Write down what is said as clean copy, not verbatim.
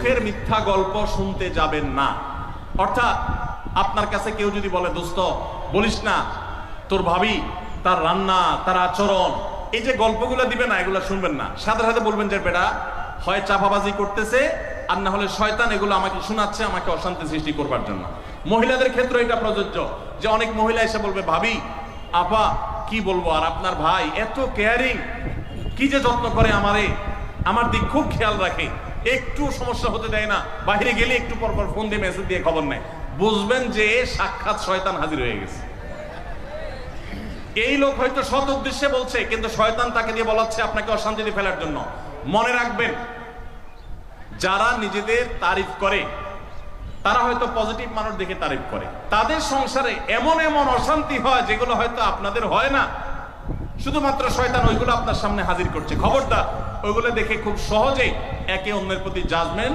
সুখের মিথ্যা গল্প শুনতে যাবেন না। অর্থাৎ আপনার কাছে কেউ যদি বলে, দোস্ত বলিস না, তোর ভাবি, তার রান্না, তার আচরণ, এই যে গল্পগুলো দিবে না, এগুলো শুনবেন না। সাথে সাথে বলবেন যে বেটা হয় চাপাবাজি করতেছে, আর না হলে শয়তান এগুলো আমাকে শোনাচ্ছে, আমাকে অশান্তি সৃষ্টি করবার জন্য। মহিলাদের ক্ষেত্রে এটা প্রযোজ্য, যে অনেক মহিলা এসে বলবে, ভাবি, আপা, কি বলবো আর, আপনার ভাই এত কেয়ারিং, কি যে যত্ন করে আমারে, আমার দিক খুব খেয়াল রাখে, একটু সমস্যা হতে দেয় না, বাইরে গেলে একটু পর পর ফোন দিয়ে মেসেজ দিয়ে খবর নেয়। বুঝবেন যে সাক্ষাৎ শয়তান হাজির হয়ে গেছে। এই লোক হয়তো সৎ উদ্দেশ্যে বলছে, কিন্তু শয়তান তাকে দিয়ে বলাচ্ছে আপনাকে অশান্তিতে ফেলার জন্য। মনে রাখবেন, যারা নিজেদের তারিফ করে তারা হয়তো পজিটিভ মানুষ দেখে তারিফ করে, তাদের সংসারে এমন এমন অশান্তি হয় যেগুলো হয়তো আপনাদের হয় না, শুধুমাত্র শয়তান ওইগুলো আপনার সামনে হাজির করছে। খবরদার, ওইগুলো দেখে খুব সহজেই একে অন্যের প্রতি জাজমেন্ট